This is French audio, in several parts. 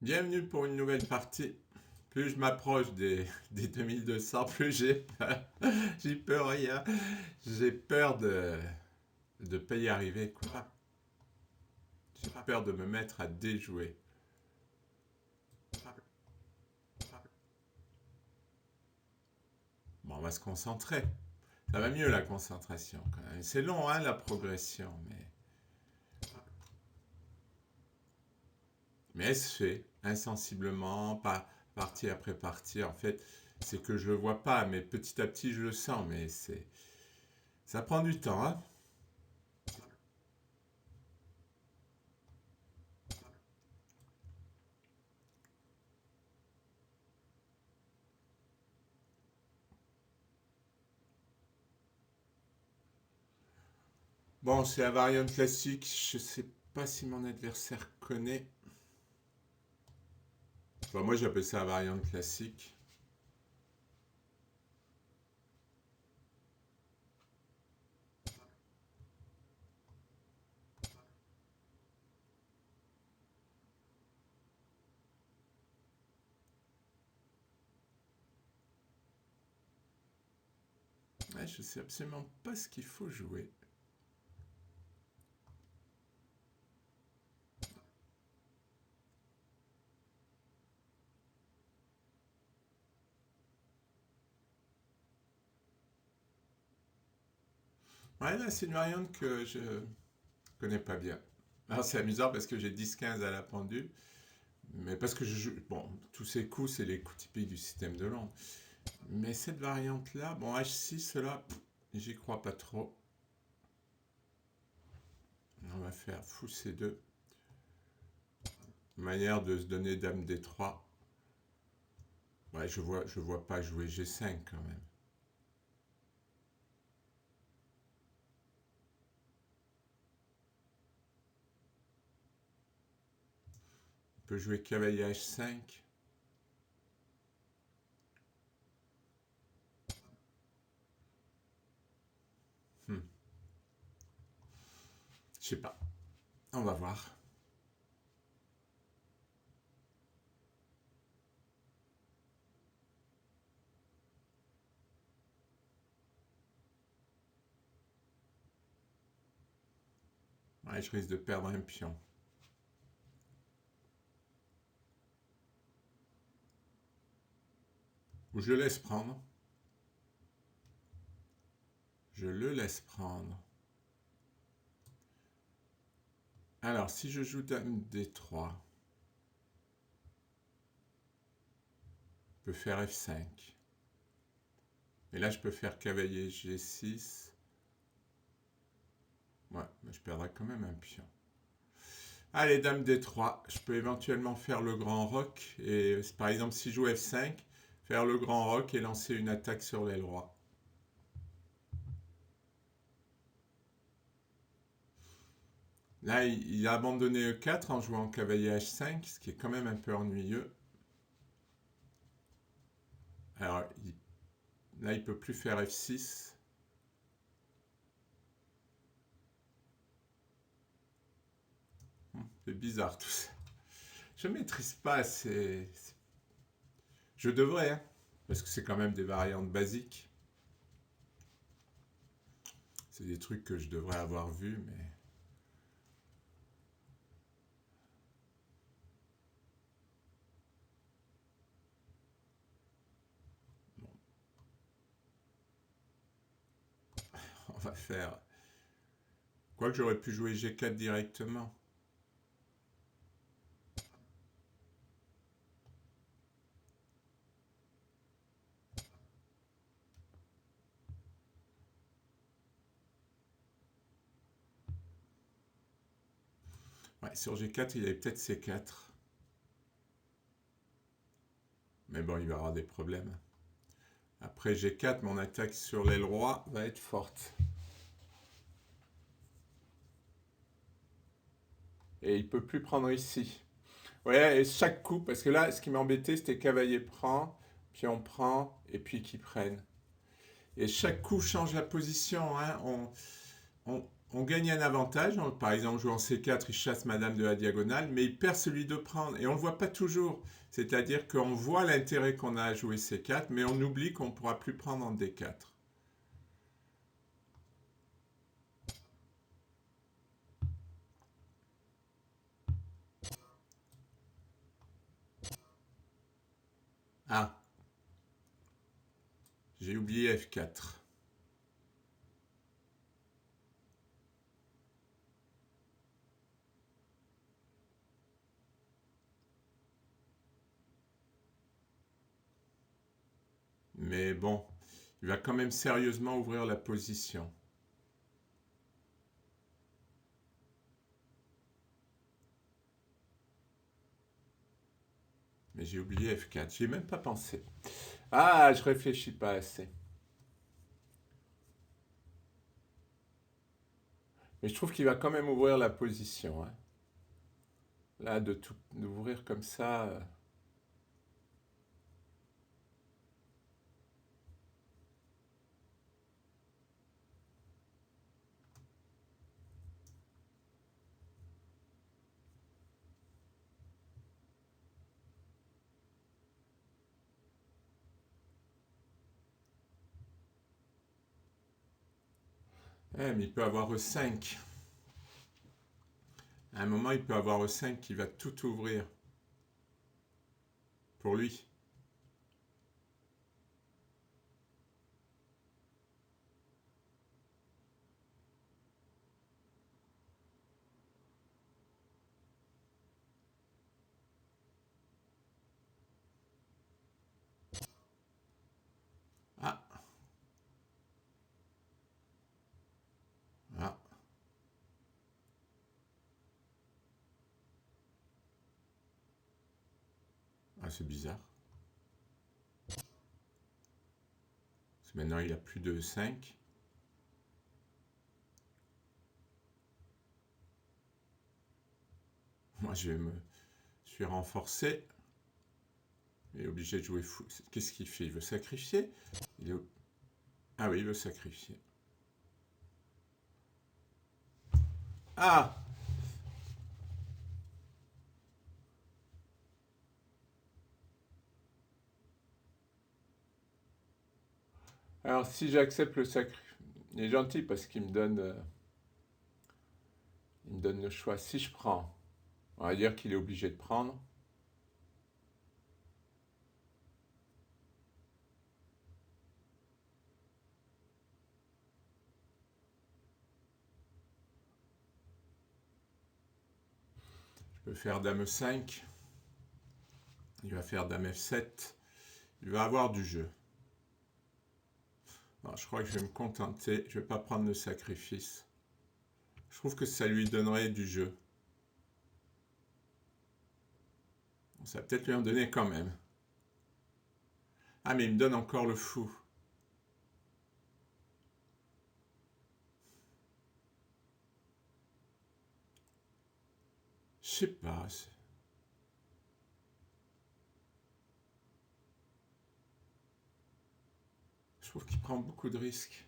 Bienvenue pour une nouvelle partie. Plus je m'approche des 2200, plus j'ai peur. J'y peux rien. J'ai peur de pas y arriver, quoi. J'ai peur de me mettre à déjouer. Bon, on va se concentrer. Ça va mieux la concentration quand même. C'est long, hein, la progression, mais elle se fait insensiblement, pas partie après partie. En fait, c'est que je le vois pas, mais petit à petit je le sens. Mais ça prend du temps, hein. Bon, c'est la variante classique. Je sais pas si mon adversaire connaît. Enfin, moi, j'appelle ça la variante classique. Ouais, je sais absolument pas ce qu'il faut jouer. Ouais, là, c'est une variante que je connais pas bien. Alors, c'est amusant parce que j'ai 10-15 à la pendule. Mais parce que je joue. Bon, tous ces coups, c'est les coups typiques du système de Londres. Mais cette variante-là, bon, H6, là, j'y crois pas trop. On va faire fou C2. Manière de se donner Dame D3. Ouais, je vois pas jouer G5 quand même. On peut jouer cavalier H5. Hmm, je sais pas. On va voir. Ouais, je risque de perdre un pion. Ou je le laisse prendre. Je le laisse prendre. Alors, si je joue Dame D3, je peux faire F5. Et là, je peux faire cavalier G6. Ouais, mais je perdrai quand même un pion. Allez, Dame D3. Je peux éventuellement faire le grand roc. Et par exemple, si je joue F5, faire le grand roc et lancer une attaque sur l'aile roi. Là, il a abandonné E4 en jouant cavalier H5, ce qui est quand même un peu ennuyeux. Alors, là, il ne peut plus faire F6. C'est bizarre tout ça. Je ne maîtrise pas assez. Je devrais, hein, parce que c'est quand même des variantes basiques. C'est des trucs que je devrais avoir vus, mais... Bon, on va faire... Quoique j'aurais pu jouer G4 directement. Ouais, sur G4, il y avait peut-être C4. Mais bon, il va y avoir des problèmes. Après G4, mon attaque sur l'aile roi va être forte. Et il peut plus prendre ici. Ouais, et chaque coup, parce que là, ce qui m'embêtait, c'était cavalier prend, puis on prend, et puis qu'ils prennent. Et chaque coup change la position. Hein. on gagne un avantage. Par exemple, jouant C4, il chasse Madame de la diagonale, mais il perd celui de prendre. Et on ne le voit pas toujours. C'est-à-dire qu'on voit l'intérêt qu'on a à jouer C4, mais on oublie qu'on ne pourra plus prendre en D4. Ah, j'ai oublié F4. Mais bon, il va quand même sérieusement ouvrir la position. Mais j'ai oublié F4, j'y ai même pas pensé. Ah, je réfléchis pas assez. Mais je trouve qu'il va quand même ouvrir la position. Hein. Là, d'ouvrir comme ça. Mais il peut avoir E5. À un moment, il peut avoir E5 qui va tout ouvrir. Pour lui. Ah, ah, ah, c'est bizarre. Parce que maintenant, il a plus de E5. Moi, je suis renforcé. Il est obligé de jouer fou. Qu'est-ce qu'il fait? Il veut sacrifier? Ah oui, il veut sacrifier. Ah! Alors, si j'accepte le sacrifice, il est gentil parce il me donne le choix. Si je prends, on va dire qu'il est obligé de prendre. Je peux faire Dame 5. Il va faire Dame F7. Il va avoir du jeu. Non, je crois que je vais me contenter. Je ne vais pas prendre le sacrifice. Je trouve que ça lui donnerait du jeu. Ça va peut-être lui en donner quand même. Ah, mais il me donne encore le fou. Je sais pas. Je trouve qu'il prend beaucoup de risques.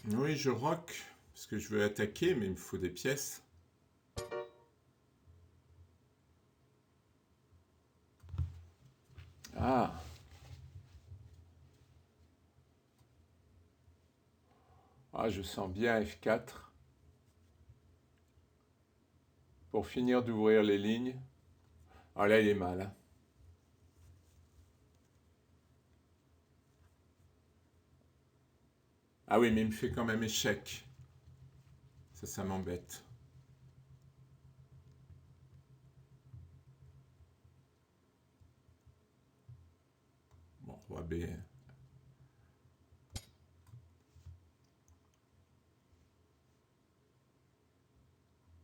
Oui, je rock, parce que je veux attaquer, mais il me faut des pièces. Ah, ah, je sens bien F4. Pour finir d'ouvrir les lignes. Ah là, il est mal. Hein. Ah oui, mais il me fait quand même échec. Ça m'embête. Roi B.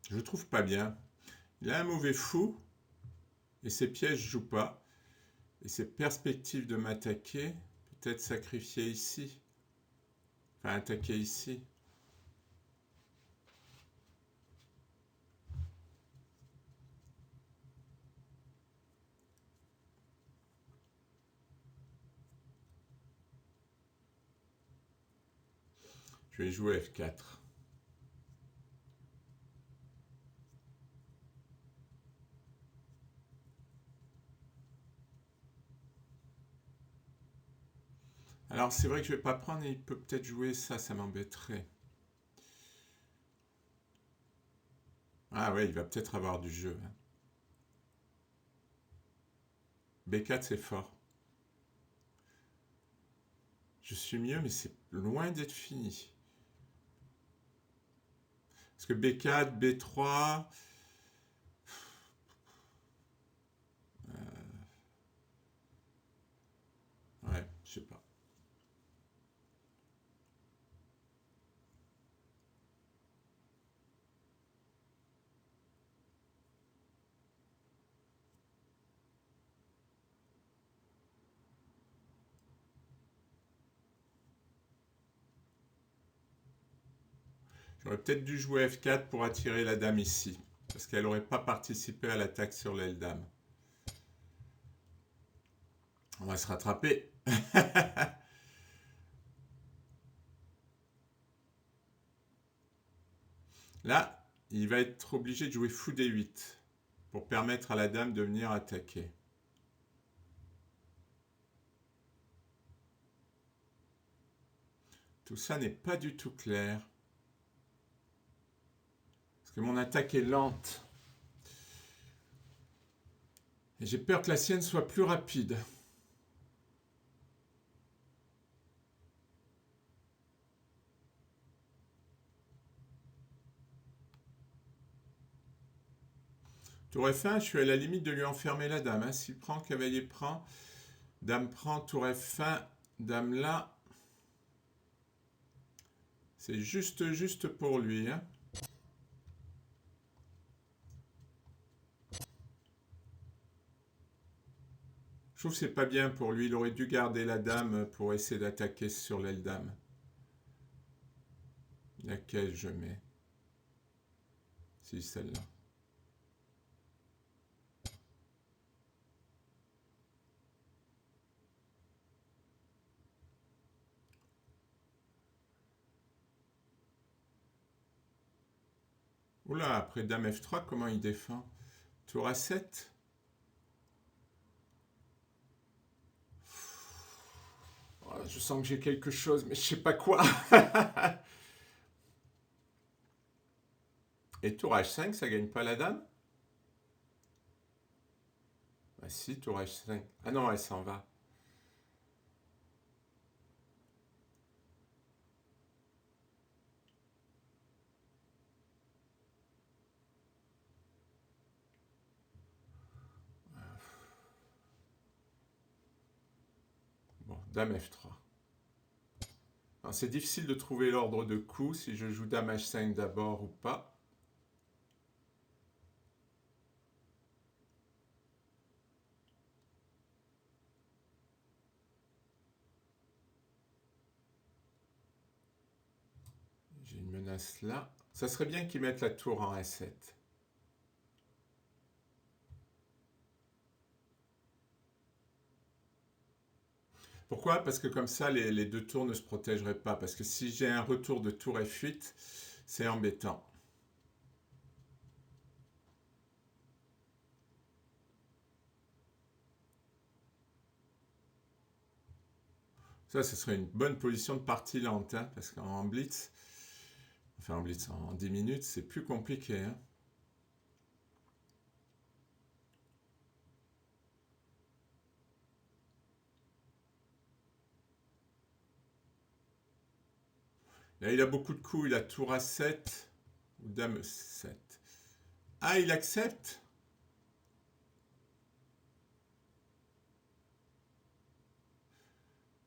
Je le trouve pas bien. Il a un mauvais fou, et ses pièges jouent pas. Et ses perspectives de m'attaquer, peut-être sacrifier ici. Enfin, attaquer ici. Je vais jouer F4. Alors, c'est vrai que je ne vais pas prendre, et il peut peut-être jouer ça, ça m'embêterait. Ah ouais, il va peut-être avoir du jeu. B4, c'est fort. Je suis mieux, mais c'est loin d'être fini. Parce que B4, B3... Ouais, je sais pas. J'aurais peut-être dû jouer F4 pour attirer la dame ici. Parce qu'elle n'aurait pas participé à l'attaque sur l'aile dame. On va se rattraper. Là, il va être obligé de jouer fou D8 pour permettre à la dame de venir attaquer. Tout ça n'est pas du tout clair. Parce que mon attaque est lente. Et j'ai peur que la sienne soit plus rapide. Tour F1, je suis à la limite de lui enfermer la dame. Hein. S'il prend, cavalier prend. Dame prend, tour F1, dame là. C'est juste pour lui. Hein. Je trouve que c'est pas bien pour lui. Il aurait dû garder la dame pour essayer d'attaquer sur l'aile dame. Laquelle je mets? Si, celle-là. Oula, après dame F3, comment il défend? Tour A7. Oh, je sens que j'ai quelque chose, mais je sais pas quoi. Et tour H5, ça gagne pas la dame? Bah si, tour H5. Ah non, elle s'en va. Bon, dame F3. C'est difficile de trouver l'ordre de coups, si je joue dame H5 d'abord ou pas. J'ai une menace là. Ça serait bien qu'ils mettent la tour en A7. Pourquoi? Parce que comme ça, les deux tours ne se protégeraient pas. Parce que si j'ai un retour de tour F8, c'est embêtant. Ça, ce serait une bonne position de partie lente, hein, parce qu'en blitz, enfin en blitz, en 10 minutes, c'est plus compliqué. Hein. Là, il a beaucoup de coups, il a tour A7 ou dame E7. Ah, il accepte?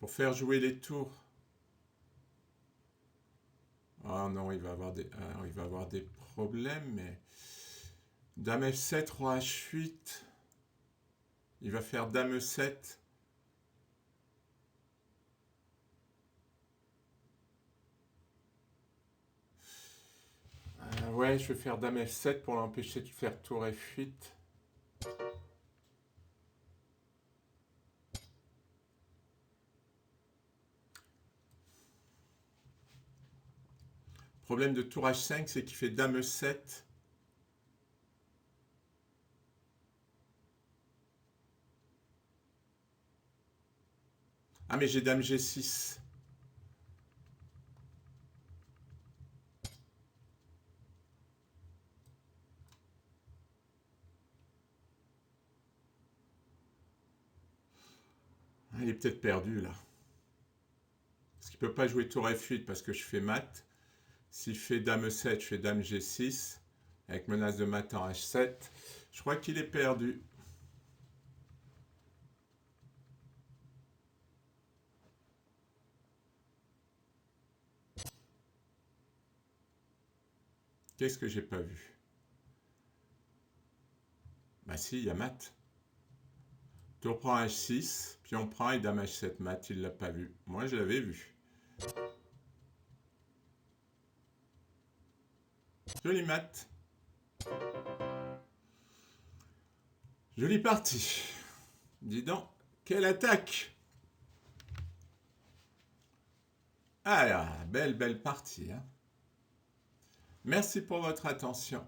pour faire jouer les tours. Ah non, il va avoir des problèmes, mais... Dame F7, Roi H8. Il va faire Dame E7. Ouais, je vais faire Dame F7 pour l'empêcher de faire Tour F8. Le problème de Tour H5, c'est qu'il fait Dame E7. Ah, mais j'ai Dame G6. Ah, il est peut-être perdu là. Parce qu'il ne peut pas jouer Tour F8 parce que je fais mat. S'il fait Dame E7, je fais Dame G6. Avec menace de mat en H7. Je crois qu'il est perdu. Qu'est-ce que j'ai pas vu? Bah si, il y a mat. Tour prend H6, puis on prend et Dame H7 mat, il l'a pas vu. Moi, je l'avais vu. Joli mat. Jolie partie. Dis donc, quelle attaque! Ah, belle partie. Hein. Merci pour votre attention.